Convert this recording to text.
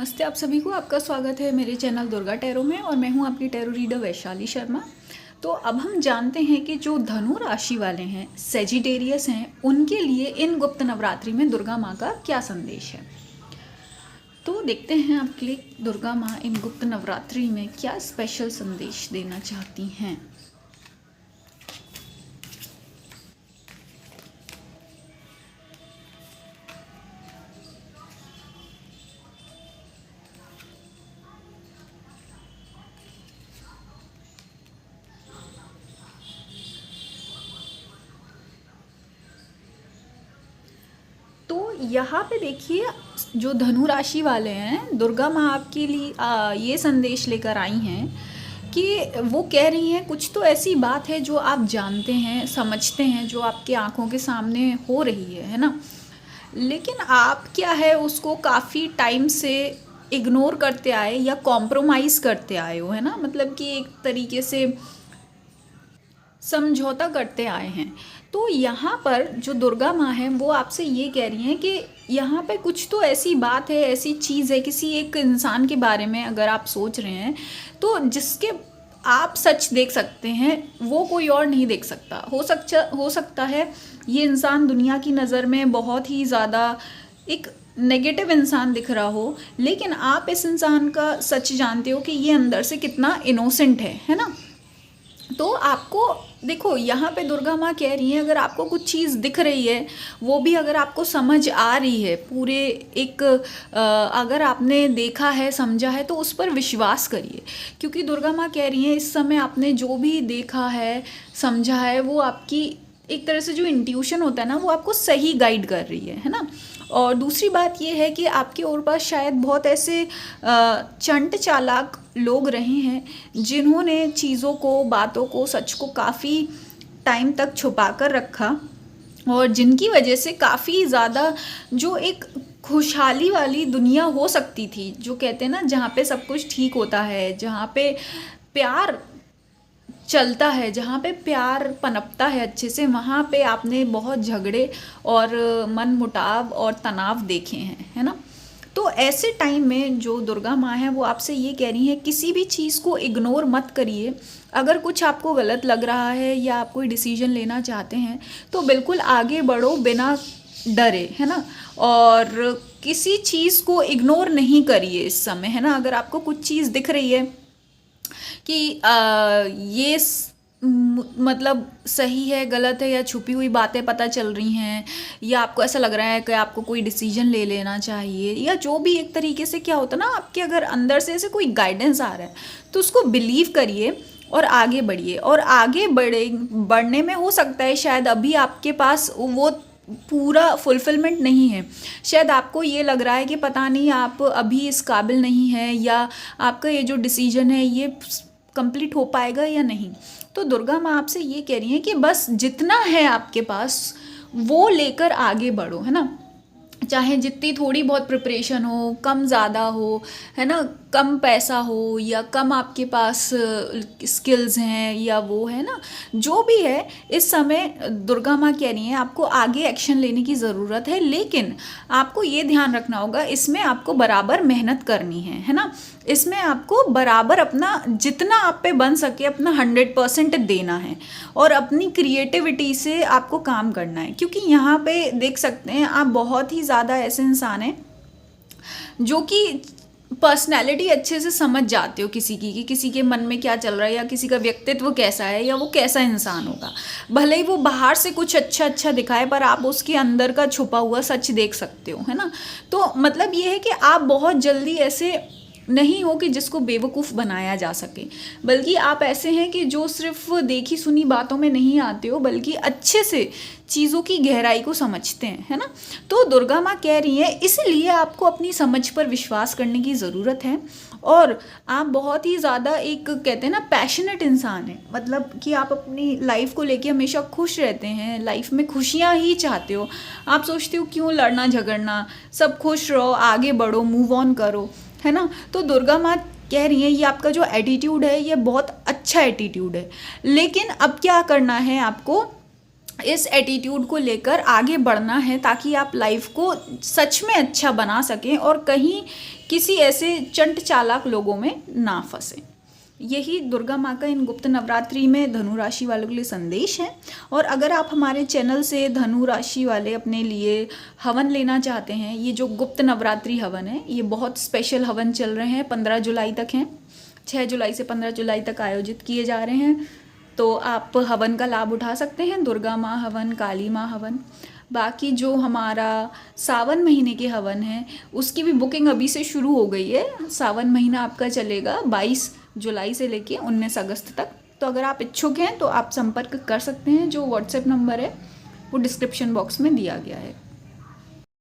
नमस्ते आप सभी को। आपका स्वागत है मेरे चैनल दुर्गा टैरो में और मैं हूं आपकी टैरो रीडर वैशाली शर्मा। तो अब हम जानते हैं कि जो धनु राशि वाले हैं, सेजिटेरियस हैं, उनके लिए इन गुप्त नवरात्रि में दुर्गा माँ का क्या संदेश है। तो देखते हैं आपके लिए दुर्गा माँ इन गुप्त नवरात्रि में क्या स्पेशल संदेश देना चाहती हैं। तो यहाँ पे देखिए, जो धनु राशि वाले हैं, दुर्गा माँ आपके लिए ये संदेश लेकर आई हैं कि वो कह रही हैं कुछ तो ऐसी बात है जो आप जानते हैं, समझते हैं, जो आपके आंखों के सामने हो रही है ना। लेकिन आप क्या है उसको काफ़ी टाइम से इग्नोर करते आए या कॉम्प्रोमाइज़ करते आए हो, है ना। मतलब कि एक तरीके से समझौता करते आए हैं। तो यहाँ पर जो दुर्गा माँ है वो आपसे ये कह रही हैं कि यहाँ पे कुछ तो ऐसी बात है, ऐसी चीज़ है, किसी एक इंसान के बारे में अगर आप सोच रहे हैं तो जिसके आप सच देख सकते हैं वो कोई और नहीं देख सकता। हो सकता है ये इंसान दुनिया की नज़र में बहुत ही ज़्यादा एक नेगेटिव इंसान दिख रहा हो, लेकिन आप इस इंसान का सच जानते हो कि ये अंदर से कितना इनोसेंट है ना। तो आपको देखो, यहाँ पे दुर्गा माँ कह रही हैं अगर आपको कुछ चीज़ दिख रही है, वो भी अगर आपको समझ आ रही है, पूरे एक अगर आपने देखा है, समझा है, तो उस पर विश्वास करिए। क्योंकि दुर्गा माँ कह रही हैं इस समय आपने जो भी देखा है, समझा है, वो आपकी एक तरह से जो इंट्यूशन होता है ना, वो आपको सही गाइड कर रही है ना। और दूसरी बात ये है कि आपके और पास शायद बहुत ऐसे चंट चालाक लोग रहे हैं जिन्होंने चीज़ों को, बातों को, सच को काफ़ी टाइम तक छुपा कर रखा, और जिनकी वजह से काफ़ी ज़्यादा जो एक खुशहाली वाली दुनिया हो सकती थी, जो कहते हैं ना जहाँ पे सब कुछ ठीक होता है, जहाँ पे प्यार चलता है, जहाँ पे प्यार पनपता है अच्छे से, वहाँ पे आपने बहुत झगड़े और मनमुटाव और तनाव देखे हैं, है ना। तो ऐसे टाइम में जो दुर्गा माँ है वो आपसे ये कह रही है किसी भी चीज़ को इग्नोर मत करिए। अगर कुछ आपको गलत लग रहा है या आप कोई डिसीजन लेना चाहते हैं तो बिल्कुल आगे बढ़ो बिना डरे, है ना। और किसी चीज़ को इग्नोर नहीं करिए इस समय, है ना। अगर आपको कुछ चीज़ दिख रही है कि ये मतलब सही है, गलत है, या छुपी हुई बातें पता चल रही हैं, या आपको ऐसा लग रहा है कि आपको कोई डिसीजन ले लेना चाहिए, या जो भी एक तरीके से क्या होता है ना, आपके अगर अंदर से ऐसे कोई गाइडेंस आ रहा है तो उसको बिलीव करिए और आगे बढ़िए। और आगे बढ़ने में हो सकता है शायद अभी आपके पास वो पूरा फुलफिलमेंट नहीं है। शायद आपको ये लग रहा है कि पता नहीं आप अभी इस काबिल नहीं है, या आपका ये जो डिसीजन है ये कंप्लीट हो पाएगा या नहीं। तो दुर्गा माँ आपसे ये कह रही है कि बस जितना है आपके पास वो लेकर आगे बढ़ो, है ना। चाहे जितनी थोड़ी बहुत प्रिपरेशन हो, कम ज़्यादा हो, है ना, कम पैसा हो या कम आपके पास स्किल्स हैं या वो, है ना, जो भी है, इस समय दुर्गा माँ कह रही हैं आपको आगे एक्शन लेने की ज़रूरत है। लेकिन आपको ये ध्यान रखना होगा, इसमें आपको बराबर मेहनत करनी है ना। इसमें आपको बराबर अपना जितना आप पे बन सके अपना 100% देना है, और अपनी क्रिएटिविटी से आपको काम करना है। क्योंकि यहाँ पे देख सकते हैं आप बहुत ही ज़्यादा ऐसे इंसान हैं जो कि पर्सनैलिटी अच्छे से समझ जाते हो किसी की, कि किसी के मन में क्या चल रहा है, या किसी का व्यक्तित्व कैसा है, या वो कैसा इंसान होगा। भले ही वो बाहर से कुछ अच्छा दिखाए, पर आप उसके अंदर का छुपा हुआ सच देख सकते हो, है ना। तो मतलब ये है कि आप बहुत जल्दी ऐसे नहीं हो कि जिसको बेवकूफ़ बनाया जा सके, बल्कि आप ऐसे हैं कि जो सिर्फ देखी सुनी बातों में नहीं आते हो, बल्कि अच्छे से चीज़ों की गहराई को समझते हैं, है ना। तो दुर्गा माँ कह रही है इसलिए आपको अपनी समझ पर विश्वास करने की ज़रूरत है। और आप बहुत ही ज़्यादा एक कहते हैं ना पैशनेट इंसान है, मतलब कि आप अपनी लाइफ को लेके हमेशा खुश रहते हैं, लाइफ में खुशियाँ ही चाहते हो। आप सोचते हो क्यों लड़ना झगड़ना, सब खुश रहो, आगे बढ़ो, मूव ऑन करो, है ना। तो दुर्गा माँ कह रही है ये आपका जो एटीट्यूड है ये बहुत अच्छा एटीट्यूड है, लेकिन अब क्या करना है आपको, इस एटीट्यूड को लेकर आगे बढ़ना है, ताकि आप लाइफ को सच में अच्छा बना सकें और कहीं किसी ऐसे चंट चालाक लोगों में ना फंसें। यही दुर्गा माँ का इन गुप्त नवरात्रि में धनु राशि वालों के लिए संदेश है। और अगर आप हमारे चैनल से धनु राशि वाले अपने लिए हवन लेना चाहते हैं, ये जो गुप्त नवरात्रि हवन है, ये बहुत स्पेशल हवन चल रहे हैं, 15 जुलाई तक हैं, 6 जुलाई से 15 जुलाई तक आयोजित किए जा रहे हैं। तो आप हवन का लाभ उठा सकते हैं, दुर्गा माँ हवन, काली माँ हवन। बाकी जो हमारा सावन महीने के हवन है, उसकी भी बुकिंग अभी से शुरू हो गई है। सावन महीना आपका चलेगा 22 जुलाई से लेके 19 अगस्त तक। तो अगर आप इच्छुक हैं तो आप संपर्क कर सकते हैं। जो व्हाट्सएप नंबर है वो डिस्क्रिप्शन बॉक्स में दिया गया है।